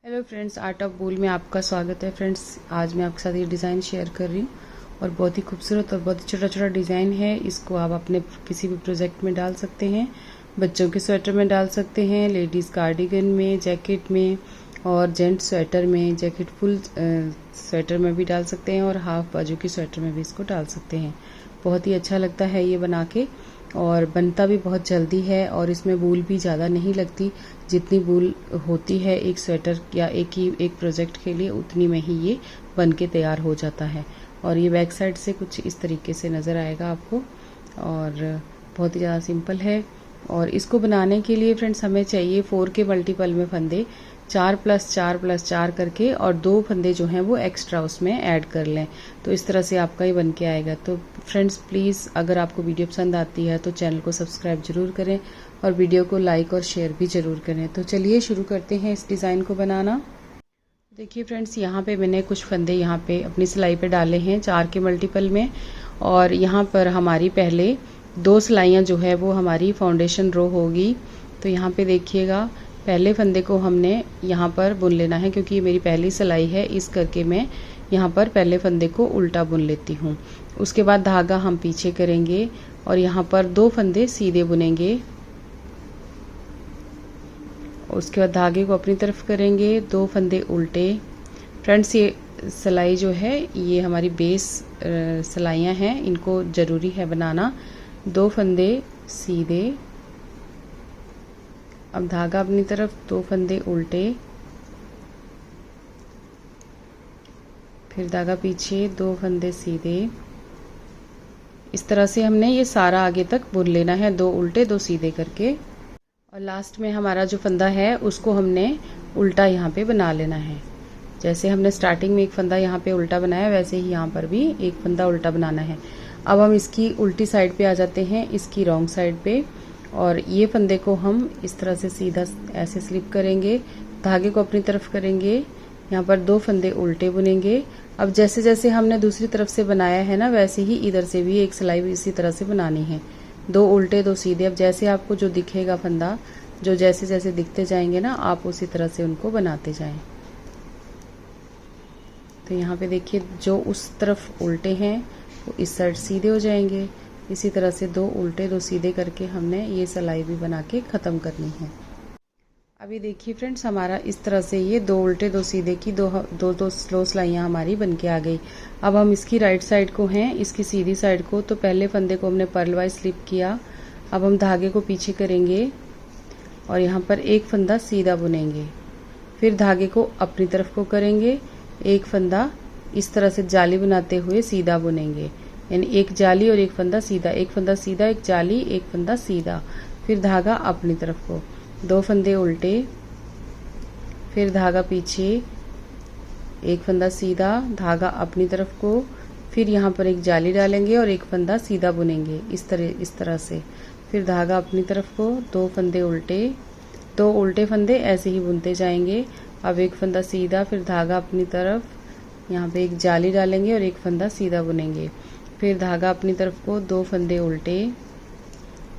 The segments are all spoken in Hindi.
Hello friends, art of wool में आपका स्वागत है। फ्रेंड्स, आज मैं आपके साथ ये डिज़ाइन शेयर कर रही हूँ और बहुत ही खूबसूरत और बहुत ही छोटा छोटा डिज़ाइन है। इसको आप अपने किसी भी प्रोजेक्ट में डाल सकते हैं, बच्चों के स्वेटर में डाल सकते हैं, लेडीज़ कार्डिगन में, जैकेट में और जेंट्स स्वेटर में, जैकेट फुल स्वेटर में भी डाल सकते हैं और हाफ बाजू की स्वेटर में भी इसको डाल सकते हैं। बहुत ही अच्छा लगता है ये बना के और बनता भी बहुत जल्दी है और इसमें वूल भी ज़्यादा नहीं लगती। जितनी वूल होती है एक स्वेटर या एक प्रोजेक्ट के लिए, उतनी में ही ये बन के तैयार हो जाता है। और ये बैक साइड से कुछ इस तरीके से नज़र आएगा आपको और बहुत ही ज़्यादा सिंपल है। और इसको बनाने के लिए फ्रेंड्स हमें चाहिए 4 के मल्टीपल में फंदे, 4+4+4 करके, और 2 फंदे जो हैं वो एक्स्ट्रा उसमें ऐड कर लें। तो इस तरह से आपका ये बन के आएगा। तो फ्रेंड्स प्लीज़, अगर आपको वीडियो पसंद आती है तो चैनल को सब्सक्राइब जरूर करें और वीडियो को लाइक और शेयर भी ज़रूर करें। तो चलिए शुरू करते हैं इस डिज़ाइन को बनाना। देखिए फ्रेंड्स, यहाँ पे मैंने कुछ फंदे यहाँ पे अपनी सिलाई पे डाले हैं 4 के मल्टीपल में, और यहाँ पर हमारी पहले 2 सिलाइयाँ जो है वो हमारी फाउंडेशन रो होगी। तो यहाँ पे देखिएगा, पहले फंदे को हमने यहाँ पर बुन लेना है, क्योंकि ये मेरी पहली सिलाई है, इस करके मैं यहाँ पर पहले फंदे को उल्टा बुन लेती हूँ। उसके बाद धागा हम पीछे करेंगे और यहाँ पर 2 फंदे सीधे बुनेंगे। उसके बाद धागे को अपनी तरफ करेंगे, 2 फंदे उल्टे। फ्रेंड्स, ये सिलाई जो है ये हमारी बेस सिलाइयाँ हैं, इनको ज़रूरी है बनाना। 2 फंदे सीधे, अब धागा अपनी तरफ, 2 फंदे उल्टे, फिर धागा पीछे, 2 फंदे सीधे। इस तरह से हमने ये सारा आगे तक बुन लेना है, 2 उल्टे 2 सीधे करके। और लास्ट में हमारा जो फंदा है उसको हमने उल्टा यहाँ पे बना लेना है। जैसे हमने स्टार्टिंग में एक फंदा यहाँ पे उल्टा बनाया, वैसे ही यहाँ पर भी एक फंदा उल्टा बनाना है। अब हम इसकी उल्टी साइड पे आ जाते हैं, इसकी रॉन्ग साइड पे, और ये फंदे को हम इस तरह से सीधा ऐसे स्लिप करेंगे, धागे को अपनी तरफ करेंगे, यहाँ पर 2 फंदे उल्टे बुनेंगे। अब जैसे जैसे हमने दूसरी तरफ से बनाया है ना, वैसे ही इधर से भी एक सिलाई भी इसी तरह से बनानी है, 2 उल्टे 2 सीधे। अब जैसे आपको जो दिखेगा फंदा, जो जैसे जैसे दिखते जाएंगे ना, आप उसी तरह से उनको बनाते जाएं। तो यहाँ पे देखिए, जो उस तरफ उल्टे हैं वो इस साइड सीधे हो जाएंगे। इसी तरह से 2 उल्टे 2 सीधे करके हमने ये सिलाई भी बना के ख़त्म करनी है। अभी देखिए फ्रेंड्स, हमारा इस तरह से ये 2 उल्टे 2 सीधे की दो स्लो सिलाइयाँ हमारी बन के आ गई। अब हम इसकी राइट साइड को हैं, इसकी सीधी साइड को, तो पहले फंदे को हमने पर्ल वाइज स्लिप किया। अब हम धागे को पीछे करेंगे और यहाँ पर एक फंदा सीधा बुनेंगे, फिर धागे को अपनी तरफ को करेंगे, एक फंदा इस तरह से जाली बनाते हुए सीधा बुनेंगे, यानी एक जाली और एक फंदा सीधा, एक फंदा सीधा, एक जाली, एक फंदा सीधा, फिर धागा अपनी तरफ को, 2 फंदे उल्टे, फिर धागा पीछे, एक फंदा सीधा, धागा अपनी तरफ को, फिर यहाँ पर एक जाली डालेंगे और एक फंदा सीधा बुनेंगे इस तरह से, फिर धागा अपनी तरफ को, 2 फंदे उल्टे, 2 उल्टे फंदे ऐसे ही बुनते जाएंगे। अब एक फंदा सीधा, फिर धागा अपनी तरफ, यहाँ पे एक जाली डालेंगे और एक फंदा सीधा बुनेंगे, फिर धागा अपनी तरफ को, 2 फंदे उल्टे,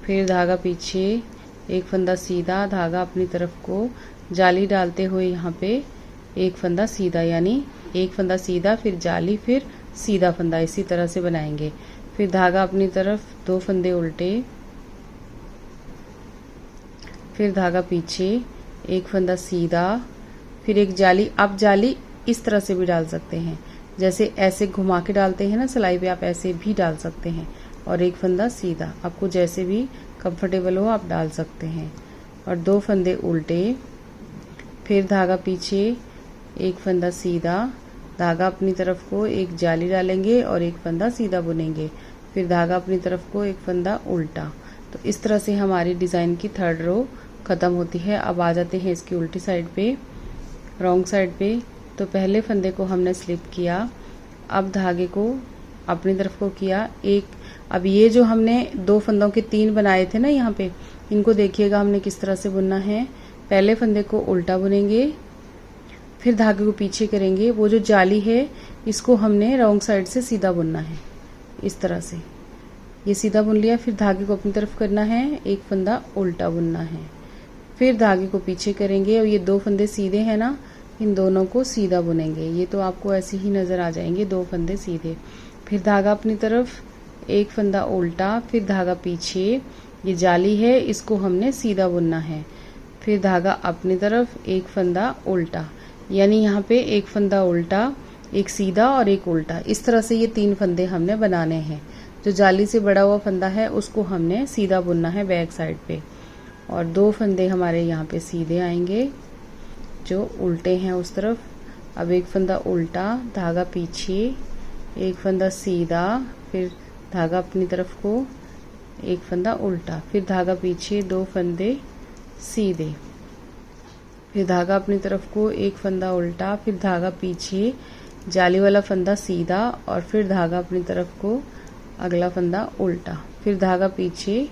फिर धागा पीछे, एक फंदा सीधा, धागा अपनी तरफ को, जाली डालते हुए यहाँ पे एक फंदा सीधा, यानी एक फंदा सीधा, फिर जाली, फिर सीधा फंदा, इसी तरह से बनाएंगे। फिर धागा अपनी तरफ, 2 फंदे उल्टे, फिर धागा पीछे, एक फंदा सीधा, फिर एक जाली। आप जाली इस तरह से भी डाल सकते हैं, जैसे ऐसे घुमा के डालते हैं ना सिलाई पे, आप ऐसे भी डाल सकते हैं, और एक फंदा सीधा, आपको जैसे भी कंफर्टेबल हो आप डाल सकते हैं। और 2 फंदे उल्टे, फिर धागा पीछे, एक फंदा सीधा, धागा अपनी तरफ को, एक जाली डालेंगे और एक फंदा सीधा बुनेंगे, फिर धागा अपनी तरफ को, एक फंदा उल्टा। तो इस तरह से हमारी डिज़ाइन की 3rd रो ख़त्म होती है। अब आ जाते हैं इसकी उल्टी साइड पे, रॉन्ग साइड पे। तो पहले फंदे को हमने स्लिप किया, अब धागे को अपनी तरफ को किया एक। अब ये जो हमने 2 फंदों के 3 बनाए थे ना यहाँ पे, इनको देखिएगा हमने किस तरह से बुनना है। पहले फंदे को उल्टा बुनेंगे, फिर धागे को पीछे करेंगे, वो जो जाली है इसको हमने रॉन्ग साइड से सीधा बुनना है, इस तरह से ये सीधा बुन लिया। फिर धागे को अपनी तरफ करना है, एक फंदा उल्टा बुनना है, फिर धागे को पीछे करेंगे, और ये 2 फंदे सीधे हैं ना, इन दोनों को सीधा बुनेंगे। ये तो आपको ऐसे ही नज़र आ जाएंगे 2 फंदे सीधे। फिर धागा अपनी तरफ, एक फंदा उल्टा, फिर धागा पीछे। ये जाली है, इसको हमने सीधा बुनना है। फिर धागा अपनी तरफ, एक फंदा उल्टा, यानी यहाँ पे एक फंदा उल्टा, एक सीधा और एक उल्टा। इस तरह से ये 3 फंदे हमने बनाने हैं। जो जाली से बड़ा हुआ फंदा है उसको हमने सीधा बुनना है बैक साइड पे, और 2 फंदे हमारे यहाँ पे सीधे आएंगे जो उल्टे हैं उस तरफ। अब एक फंदा उल्टा, धागा पीछे, एक फंदा सीधा, फिर धागा अपनी तरफ को, एक फंदा उल्टा, फिर धागा पीछे, 2 फंदे सीधे, फिर धागा अपनी तरफ को, एक फंदा उल्टा, फिर धागा पीछे, जाली वाला फंदा सीधा, और फिर धागा अपनी तरफ को, अगला फंदा उल्टा, फिर धागा पीछे,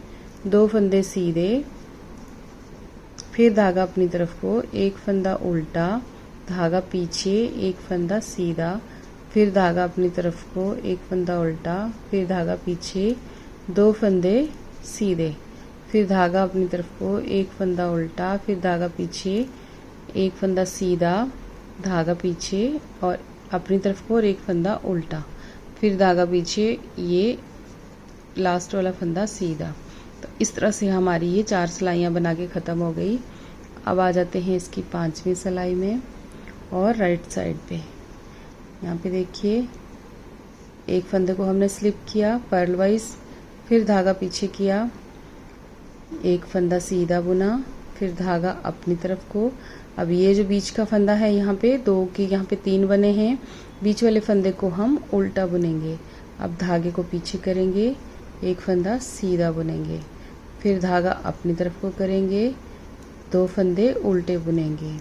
2 फंदे सीधे, फिर धागा अपनी तरफ को, एक फंदा उल्टा, धागा पीछे, एक फंदा सीधा, फिर धागा अपनी तरफ को, एक फंदा उल्टा, फिर धागा पीछे, 2 फंदे सीधे, फिर धागा अपनी तरफ को, एक फंदा उल्टा, फिर धागा पीछे, एक फंदा सीधा, धागा पीछे और अपनी तरफ को, और एक फंदा उल्टा, फिर धागा पीछे, ये लास्ट वाला फंदा सीधा। तो इस तरह से हमारी ये 4 सिलाइयाँ बना के ख़त्म हो गई। अब आ जाते हैं इसकी 5वीं सिलाई में, और राइट साइड पे यहाँ पे देखिए, एक फंदे को हमने स्लिप किया पर्ल वाइज, फिर धागा पीछे किया, एक फंदा सीधा बुना, फिर धागा अपनी तरफ को। अब ये जो बीच का फंदा है यहाँ पे 2 के यहाँ पे 3 बने हैं, बीच वाले फंदे को हम उल्टा बुनेंगे। अब धागे को पीछे करेंगे, एक फंदा सीधा बुनेंगे, फिर धागा अपनी तरफ को करेंगे, 2 फंदे उल्टे बुनेंगे,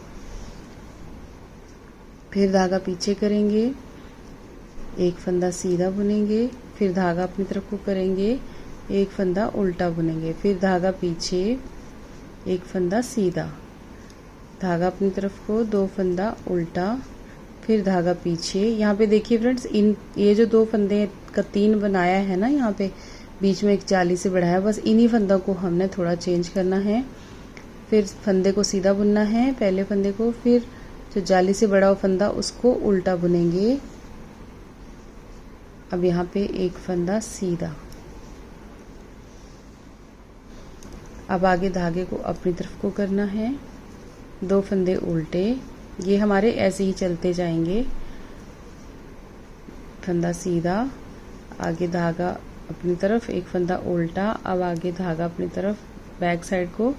फिर धागा पीछे करेंगे, एक फंदा सीधा बुनेंगे, फिर धागा अपनी तरफ को करेंगे, एक फंदा उल्टा बुनेंगे, फिर धागा पीछे, एक फंदा सीधा, धागा अपनी तरफ को, 2 फंदा उल्टा, फिर धागा पीछे। यहाँ पे देखिए फ्रेंड्स, ये जो 2 फंदे का 3 बनाया है ना, यहाँ पे बीच में एक जाली से बढ़ाया, बस इन्हीं फंदों को हमने थोड़ा चेंज करना है। फिर फंदे को सीधा बुनना है, पहले फंदे को, फिर जो जाली से बड़ा हुआ फंदा उसको उल्टा बुनेंगे। अब यहाँ पे एक फंदा सीधा। अब आगे धागे को अपनी तरफ को करना है, 2 फंदे उल्टे, ये हमारे ऐसे ही चलते जाएंगे। फंदा सीधा, आगे धागा अपनी तरफ, एक फंदा उल्टा, अब आगे धागा अपनी तरफ, बैक साइड को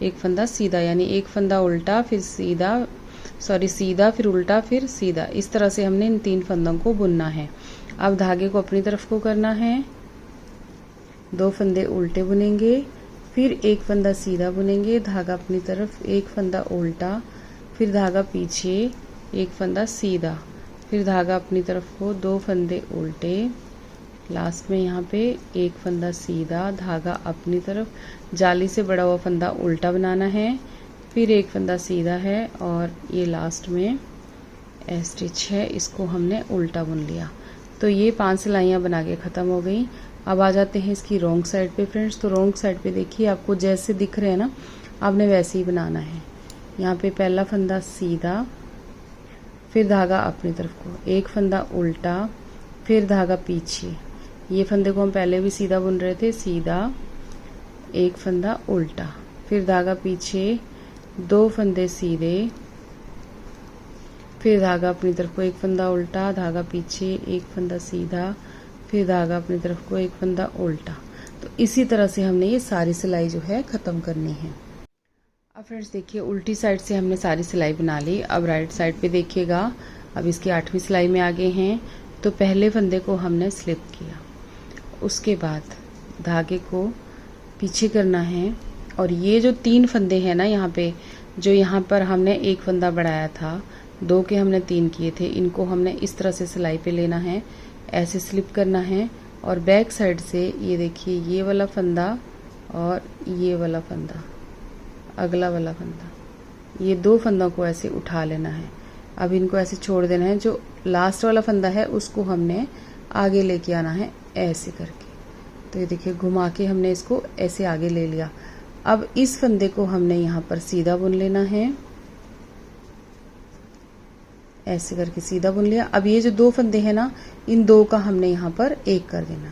एक फंदा सीधा, यानी एक फंदा उल्टा, फिर सीधा, सीधा, फिर उल्टा, फिर सीधा। इस तरह से हमने इन 3 फंदों को बुनना है। अब धागे को अपनी तरफ को करना है, 2 फंदे उल्टे बुनेंगे, फिर एक फंदा सीधा बुनेंगे, धागा अपनी तरफ, एक फंदा उल्टा, फिर धागा पीछे, एक फंदा सीधा, फिर धागा अपनी तरफ को, 2 फंदे उल्टे, लास्ट में यहाँ पे एक फंदा सीधा, धागा अपनी तरफ, जाली से बड़ा हुआ फंदा उल्टा बनाना है, फिर एक फंदा सीधा है, और ये लास्ट में स्टिच है, इसको हमने उल्टा बुन लिया। तो ये 5 सिलाइयाँ बना के ख़त्म हो गई। अब आ जाते हैं इसकी रॉन्ग साइड पे फ्रेंड्स। तो रॉन्ग साइड पे देखिए, आपको जैसे दिख रहे हैं ना, आपने वैसे ही बनाना है। यहाँ पे पहला फंदा सीधा, फिर धागा अपनी तरफ को, एक फंदा उल्टा, फिर धागा पीछे। ये फंदे को हम पहले भी सीधा बुन रहे थे, सीधा, एक फंदा उल्टा, फिर धागा पीछे, 2 फंदे सीधे, फिर धागा अपनी तरफ को, एक फंदा उल्टा, धागा पीछे, एक फंदा सीधा, फिर धागा अपनी तरफ को, एक फंदा उल्टा। तो इसी तरह से हमने ये सारी सिलाई जो है ख़त्म करनी है। अब फ्रेंड्स देखिए, उल्टी साइड से हमने सारी सिलाई बना ली। अब राइट साइड पे देखिएगा, अब इसकी 8वीं सिलाई में आगे हैं। तो पहले फंदे को हमने स्लिप किया, उसके बाद धागे को पीछे करना है, और ये जो 3 फंदे हैं ना यहाँ पे, जो यहाँ पर हमने एक फंदा बढ़ाया था, 2 के हमने 3 किए थे, इनको हमने इस तरह से सिलाई पे लेना है, ऐसे स्लिप करना है, और बैक साइड से ये देखिए, ये वाला फंदा और ये वाला फंदा, अगला वाला फंदा, ये 2 फंदों को ऐसे उठा लेना है। अब इनको ऐसे छोड़ देना है। जो लास्ट वाला फंदा है उसको हमने आगे लेके आना है ऐसे करके। तो ये देखिए, घुमा के हमने इसको ऐसे आगे ले लिया। अब इस फंदे को हमने यहाँ पर सीधा बुन लेना है, ऐसे करके सीधा बुन लिया। अब ये जो दो फंदे हैं ना, इन दो का हमने यहाँ पर एक कर देना,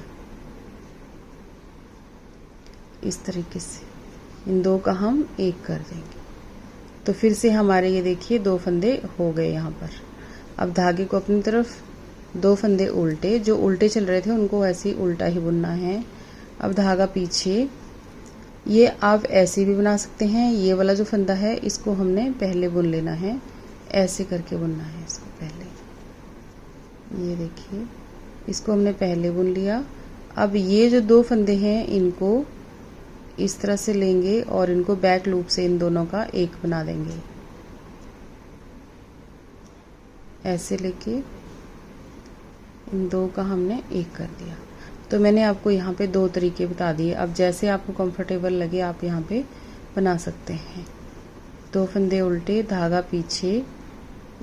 इस तरीके से इन दो का हम एक कर देंगे। तो फिर से हमारे ये देखिए दो फंदे हो गए यहाँ पर। अब धागे को अपनी तरफ, दो फंदे उल्टे, जो उल्टे चल रहे थे उनको ऐसे ही उल्टा ही बुनना है। अब धागा पीछे, ये आप ऐसे भी बना सकते हैं। ये वाला जो फंदा है इसको हमने पहले बुन लेना है, ऐसे करके बुनना है इसको पहले। ये देखिए इसको हमने पहले बुन लिया। अब ये जो दो फंदे हैं इनको इस तरह से लेंगे और इनको बैक लूप से इन दोनों का एक बना देंगे, ऐसे लेके इन दो का हमने एक कर दिया। तो मैंने आपको यहाँ पे दो तरीके बता दिए। अब जैसे आपको कंफर्टेबल लगे आप यहाँ पे बना सकते हैं। दो फंदे उल्टे, धागा पीछे,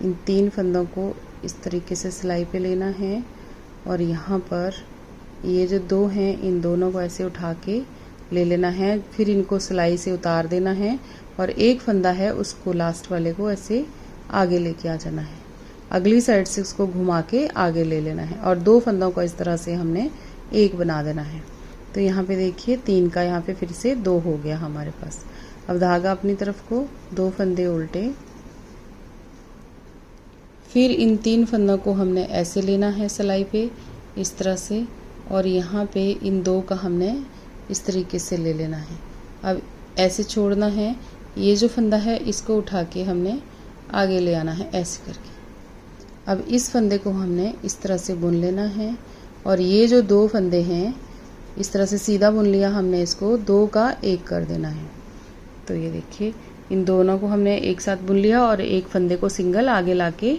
इन तीन फंदों को इस तरीके से सिलाई पे लेना है और यहाँ पर ये जो दो हैं इन दोनों को ऐसे उठा के ले लेना है। फिर इनको सिलाई से उतार देना है और एक फंदा है उसको लास्ट वाले को ऐसे आगे लेके आ जाना है, अगली साइड से उसको घुमा के आगे ले लेना है और दो फंदों को इस तरह से हमने एक बना देना है। तो यहाँ पे देखिए तीन का यहाँ पे फिर से दो हो गया हमारे पास। अब धागा अपनी तरफ को, दो फंदे उल्टे, फिर इन तीन फंदों को हमने ऐसे लेना है सिलाई पे इस तरह से और यहाँ पे इन दो का हमने इस तरीके से ले लेना है। अब ऐसे छोड़ना है, ये जो फंदा है इसको उठा के हमने आगे ले आना है ऐसे करके। अब इस फंदे को हमने इस तरह से बुन लेना है और ये जो दो फंदे हैं इस तरह से सीधा बुन लिया हमने, इसको दो का एक कर देना है। तो ये देखिए इन दोनों को हमने एक साथ बुन लिया और एक फंदे को सिंगल आगे लाके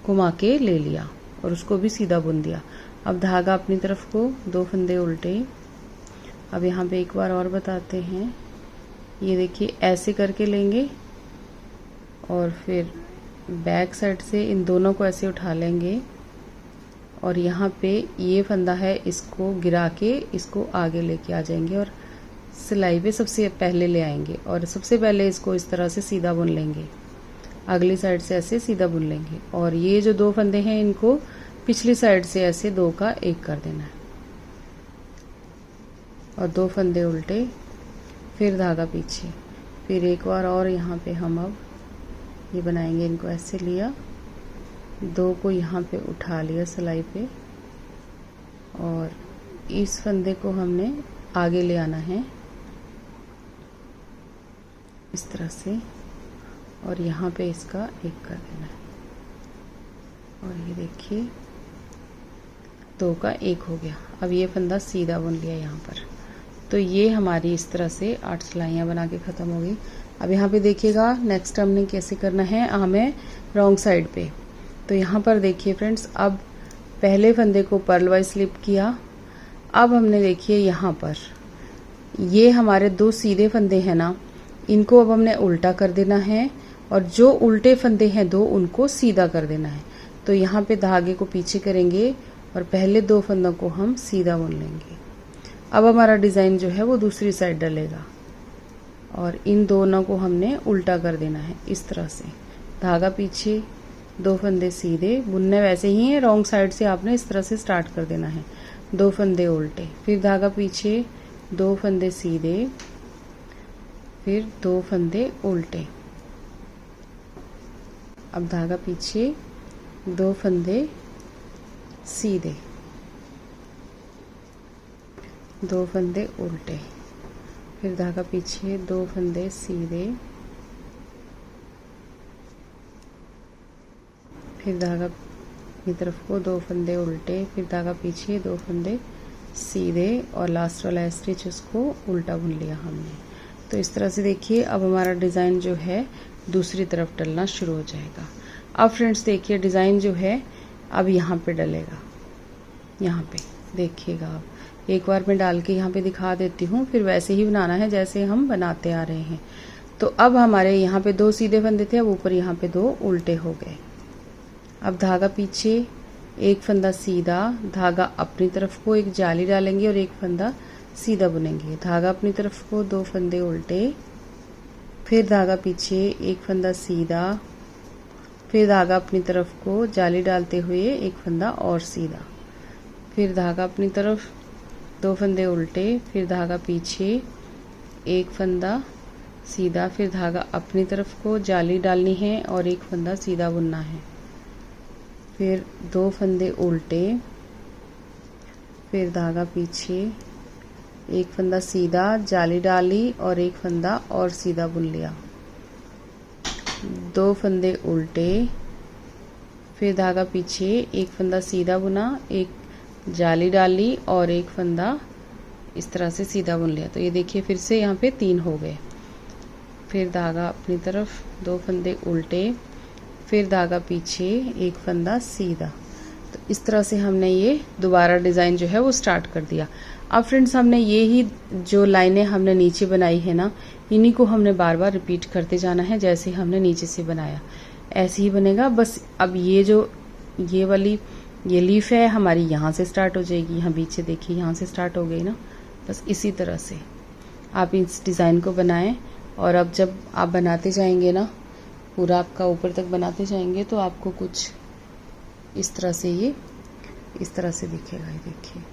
घुमा के ले लिया और उसको भी सीधा बुन दिया। अब धागा अपनी तरफ को, दो फंदे उल्टे। अब यहाँ पे एक बार और बताते हैं, ये देखिए ऐसे करके लेंगे और फिर बैक साइड से इन दोनों को ऐसे उठा लेंगे और यहाँ पे ये फंदा है इसको गिरा के इसको आगे लेके आ जाएंगे और सिलाई पे सबसे पहले ले आएंगे और सबसे पहले इसको इस तरह से सीधा बुन लेंगे, अगली साइड से ऐसे सीधा बुन लेंगे और ये जो दो फंदे हैं इनको पिछली साइड से ऐसे दो का एक कर देना है और दो फंदे उल्टे, फिर धागा पीछे, फिर एक बार और यहाँ पे हम अब ये बनाएंगे। इनको ऐसे लिया, दो को यहाँ पे उठा लिया सिलाई पे और इस फंदे को हमने आगे ले आना है इस तरह से और यहाँ पे इसका एक कर देना है और ये देखिए दो का एक हो गया। अब ये फंदा सीधा बुन लिया यहाँ पर। तो ये हमारी इस तरह से 8 सिलाइयाँ बना के ख़त्म हो गई। अब यहाँ पे देखिएगा नेक्स्ट हमने कैसे करना है, हमें रॉन्ग साइड पे। तो यहाँ पर देखिए फ्रेंड्स, अब पहले फंदे को पर्ल वाइज स्लिप किया। अब हमने देखिए यहाँ पर ये हमारे दो सीधे फंदे हैं ना, इनको अब हमने उल्टा कर देना है और जो उल्टे फंदे हैं दो उनको सीधा कर देना है। तो यहाँ पे धागे को पीछे करेंगे और पहले दो फंदों को हम सीधा बुन लेंगे। अब हमारा डिज़ाइन जो है वो दूसरी साइड डलेगा और इन दोनों को हमने उल्टा कर देना है इस तरह से। धागा पीछे, दो फंदे सीधे, बुनने वैसे ही है, रॉन्ग साइड से आपने इस तरह से स्टार्ट कर देना है। दो फंदे उल्टे, फिर धागा पीछे, दो फंदे सीधे, फिर दो फंदे उल्टे। अब धागा पीछे, दो फंदे सीधे, दो फंदे उल्टे, फिर धागा पीछे, दो फंदे सीधे, फिर धागा की तरफ को, दो फंदे उल्टे, फिर धागा पीछे, दो फंदे सीधे और लास्ट वाला स्टिच उसको उल्टा बुन लिया हमने। तो इस तरह से देखिए अब हमारा डिज़ाइन जो है दूसरी तरफ डलना शुरू हो जाएगा। अब फ्रेंड्स देखिए डिज़ाइन जो है अब यहाँ पे डलेगा, यहाँ पे देखिएगा आप। एक बार मैं डाल के यहाँ पे दिखा देती हूँ, फिर वैसे ही बनाना है जैसे हम बनाते आ रहे हैं। तो अब हमारे यहाँ पे दो सीधे फंदे थे, अब ऊपर यहाँ पे दो उल्टे हो गए। अब धागा पीछे, एक फंदा सीधा, धागा अपनी तरफ को एक जाली डालेंगे और एक फंदा सीधा बुनेंगे। धागा अपनी तरफ को, दो फंदे उल्टे, फिर धागा पीछे, एक फंदा सीधा फिर धागा अपनी तरफ को जाली डालते हुए एक फंदा और सीधा, फिर धागा अपनी तरफ, 2 फंदे उल्टे, फिर धागा पीछे, एक फंदा सीधा, फिर धागा अपनी तरफ को जाली डालनी है और एक फंदा सीधा बुनना है, फिर 2 फंदे उल्टे, फिर धागा पीछे, एक फंदा सीधा, जाली डाली और एक फंदा और सीधा बुन लिया, 2 फंदे उल्टे, फिर धागा पीछे, एक फंदा सीधा बुना, एक जाली डाली और एक फंदा इस तरह से सीधा बुन लिया। तो ये देखिए फिर से यहाँ पे 3 हो गए। फिर धागा अपनी तरफ, 2 फंदे उल्टे, फिर धागा पीछे, एक फंदा सीधा। तो इस तरह से हमने ये दोबारा डिज़ाइन जो है वो स्टार्ट कर दिया। अब फ्रेंड्स हमने ये ही जो लाइनें हमने नीचे बनाई है ना, इन्हीं को हमने बार बार रिपीट करते जाना है जैसे हमने नीचे से बनाया, ऐसे ही बनेगा। बस अब ये जो ये वाली ये लीफ है हमारी यहाँ से स्टार्ट हो जाएगी, यहाँ बीच से देखिए यहाँ से स्टार्ट हो गई ना। बस इसी तरह से आप इस डिज़ाइन को बनाएं और अब जब आप बनाते जाएंगे ना, पूरा आपका ऊपर तक बनाते जाएंगे तो आपको कुछ इस तरह से ये इस तरह से दिखेगा। ये देखिए,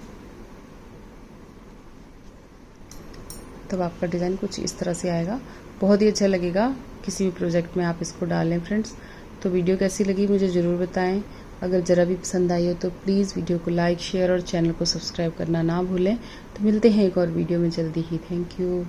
तब आपका डिज़ाइन कुछ इस तरह से आएगा, बहुत ही अच्छा लगेगा। किसी भी प्रोजेक्ट में आप इसको डालें फ्रेंड्स। तो वीडियो कैसी लगी मुझे ज़रूर बताएं। अगर ज़रा भी पसंद आई हो तो प्लीज़ वीडियो को लाइक, शेयर और चैनल को सब्सक्राइब करना ना भूलें। तो मिलते हैं एक और वीडियो में जल्दी ही। Thank you.